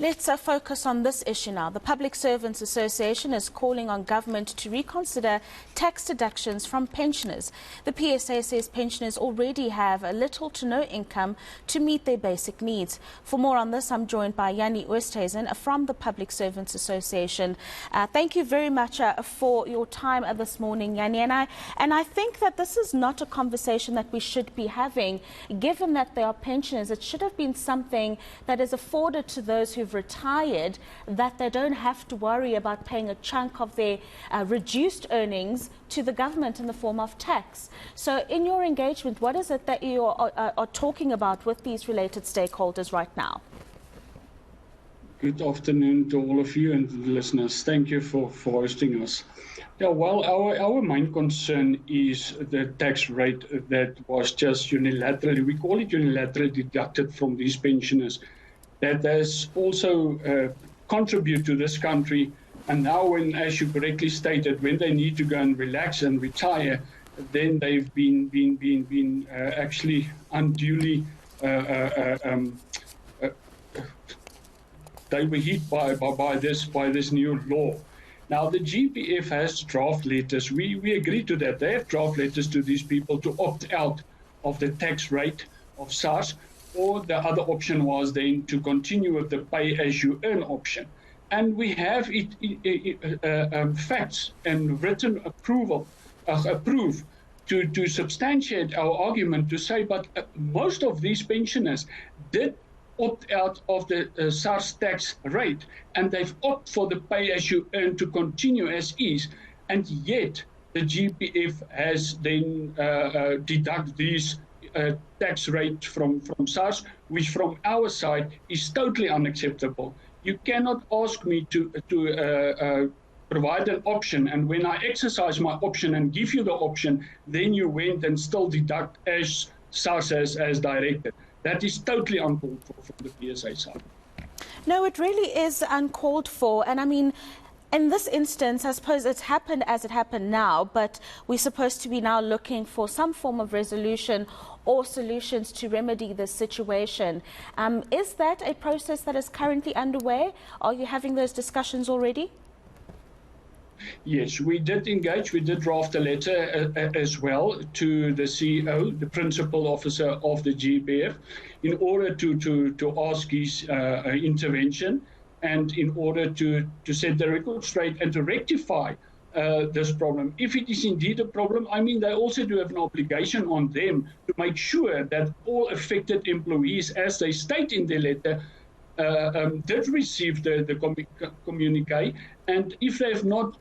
Let's focus on this issue now. The Public Servants Association is calling on government to reconsider tax deductions from pensioners. The PSA says pensioners already have a little to no income to meet their basic needs. For more on this, I'm joined by Jannie Oosthuizen from the Public Servants Association. Thank you very much for your time this morning, Jannie. And I think that this is not a conversation that we should be having. Given that they are pensioners, it should have been something that is afforded to those who've retired, that they don't have to worry about paying a chunk of their reduced earnings to the government in the form of tax. So in your engagement, what is it that you are talking about with these related stakeholders right now? Good afternoon to all of you and the listeners. Thank you for hosting us. Yeah, well, our main concern is the tax rate that was just unilaterally, we call it unilaterally deducted from these pensioners, that has also contributed to this country. And now, when, as you correctly stated, when they need to go and relax and retire, then they've been actually unduly they were hit by this new law. Now, the GPF has draft letters. We agree to that. They have draft letters to these people to opt out of the tax rate of SARS, or the other option was then to continue with the pay-as-you-earn option. And we have facts and written approve to substantiate our argument to say, but most of these pensioners did opt out of the SARS tax rate, and they've opted for the pay-as-you-earn to continue as is, and yet the GPF has then deduct these tax rate from SARS, which from our side is totally unacceptable. You cannot ask me to provide an option, and when I exercise my option and give you the option, then you went and still deduct as SARS as directed. That is totally uncalled for from the PSA side. No, it really is uncalled for. And I mean, in this instance, I suppose it's happened as it happened now, but we're supposed to be now looking for some form of resolution or solutions to remedy this situation. Is that a process that is currently underway? Are you having those discussions already? Yes, we did engage. We did draft a letter as well to the CEO, the principal officer of the GPF, in order to ask his intervention and in order to set the record straight and to rectify this problem. If it is indeed a problem, I mean, they also do have an obligation on them to make sure that all affected employees, as they state in their letter, did receive the communique, and if they have not,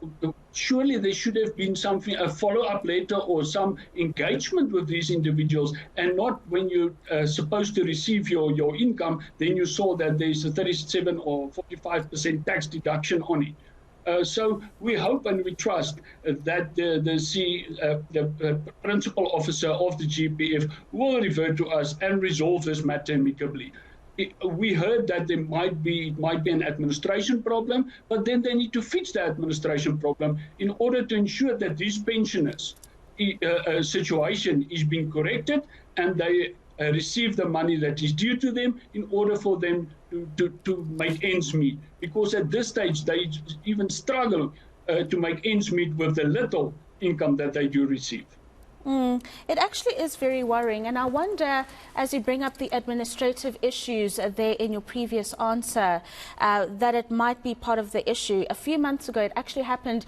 surely there should have been something, a follow-up letter or some engagement with these individuals, and not when you're supposed to receive your income, then you saw that there's a 37 or 45% tax deduction on it. So we hope and we trust that the principal officer of the GPF will revert to us and resolve this matter amicably. We heard that it might be an administration problem, but then they need to fix the administration problem in order to ensure that these pensioners' situation is being corrected and they receive the money that is due to them in order for them to make ends meet. Because at this stage, they even struggle to make ends meet with the little income that they do receive. It actually is very worrying, and I wonder, as you bring up the administrative issues there in your previous answer, that it might be part of the issue. A few months ago, it actually happened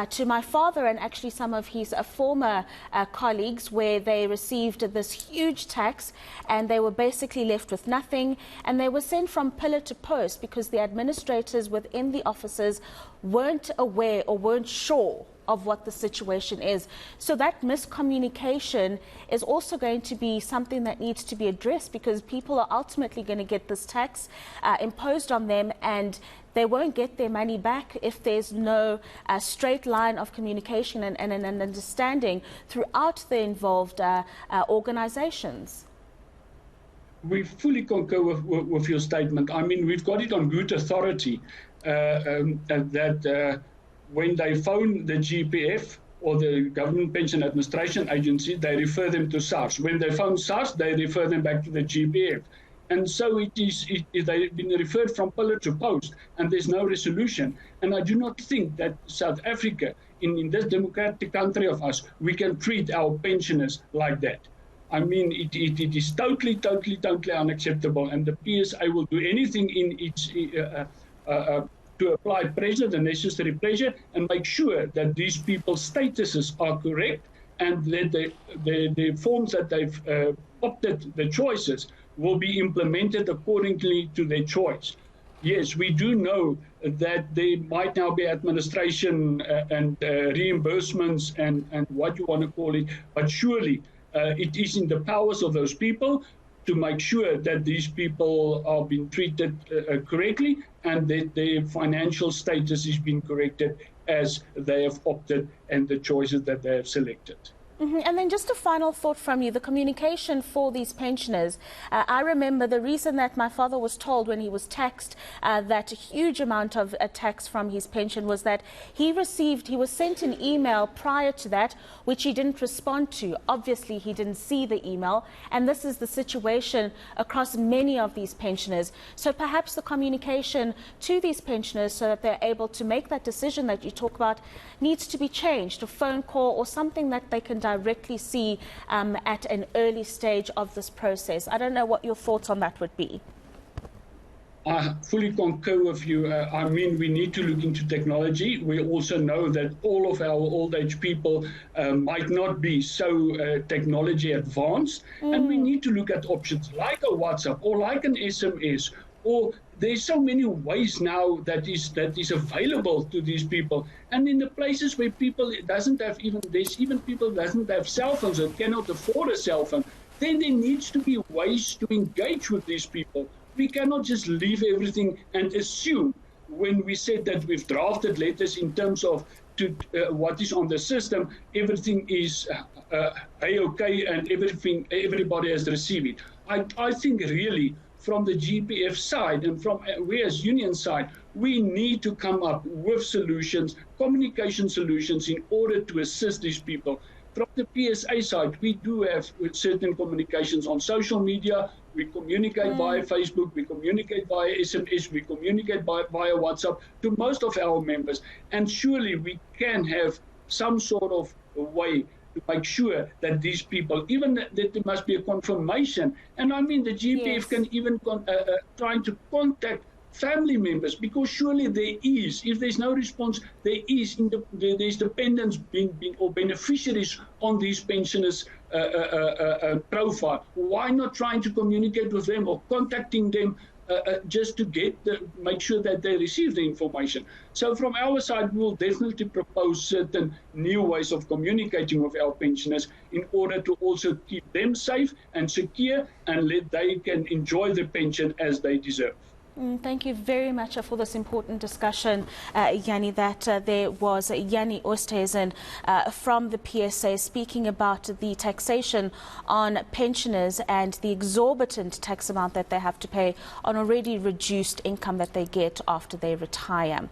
to my father and actually some of his former colleagues, where they received this huge tax and they were basically left with nothing, and they were sent from pillar to post because the administrators within the offices weren't aware or weren't sure of what the situation is. So that miscommunication is also going to be something that needs to be addressed, because people are ultimately going to get this tax imposed on them, and they won't get their money back if there's no straight line of communication and an understanding throughout the involved organizations. We fully concur with your statement. I mean, we've got it on good authority that when they phone the GPF or the Government Pension Administration Agency, they refer them to SARS. When they phone SARS, they refer them back to the GPF. And so they've been referred from pillar to post, and there's no resolution. And I do not think that South Africa, in this democratic country of us, we can treat our pensioners like that. I mean, it is totally unacceptable, and the PSA will do anything in its to apply pressure, the necessary pressure, and make sure that these people's statuses are correct, and that the forms that they've opted, the choices, will be implemented accordingly to their choice. Yes, we do know that there might now be administration and reimbursements and what you want to call it, but surely it is in the powers of those people to make sure that these people are being treated correctly and that their financial status is being corrected as they have opted and the choices that they have selected. And then just a final thought from you, the communication for these pensioners. I remember the reason that my father was told when he was taxed that huge amount of tax from his pension was that he was sent an email prior to that, which he didn't respond to. Obviously, he didn't see the email, and this is the situation across many of these pensioners. So perhaps the communication to these pensioners so that they're able to make that decision that you talk about needs to be changed, a phone call or something that they can directly see at an early stage of this process. I don't know what your thoughts on that would be. I fully concur with you. I mean, we need to look into technology. We also know that all of our old age people might not be so technology advanced, and we need to look at options like a WhatsApp or like an SMS, or there's so many ways now that is available to these people. And in the places where people there's even people doesn't have cell phones and cannot afford a cell phone, then there needs to be ways to engage with these people. We cannot just leave everything and assume when we said that we've drafted letters in terms of what is on the system, everything is okay and everybody has received it. I think really from the GBF side and from we as union side, we need to come up with solutions, communication solutions in order to assist these people. From the PSA side, we do have certain communications on social media. We communicate via Facebook, we communicate via SMS, we communicate via WhatsApp to most of our members. And surely we can have some sort of way to make sure that these people, even that there must be a confirmation. And I mean, the GBF can even trying to contact family members, because surely there is, if there's no response, there's dependents being or beneficiaries on these pensioners' profile. Why not trying to communicate with them or contacting them just to make sure that they receive the information? So from our side, we will definitely propose certain new ways of communicating with our pensioners in order to also keep them safe and secure, and they can enjoy the pension as they deserve. Thank you very much for this important discussion, Jannie. There was Jannie Oosthuizen from the PSA speaking about the taxation on pensioners and the exorbitant tax amount that they have to pay on already reduced income that they get after they retire.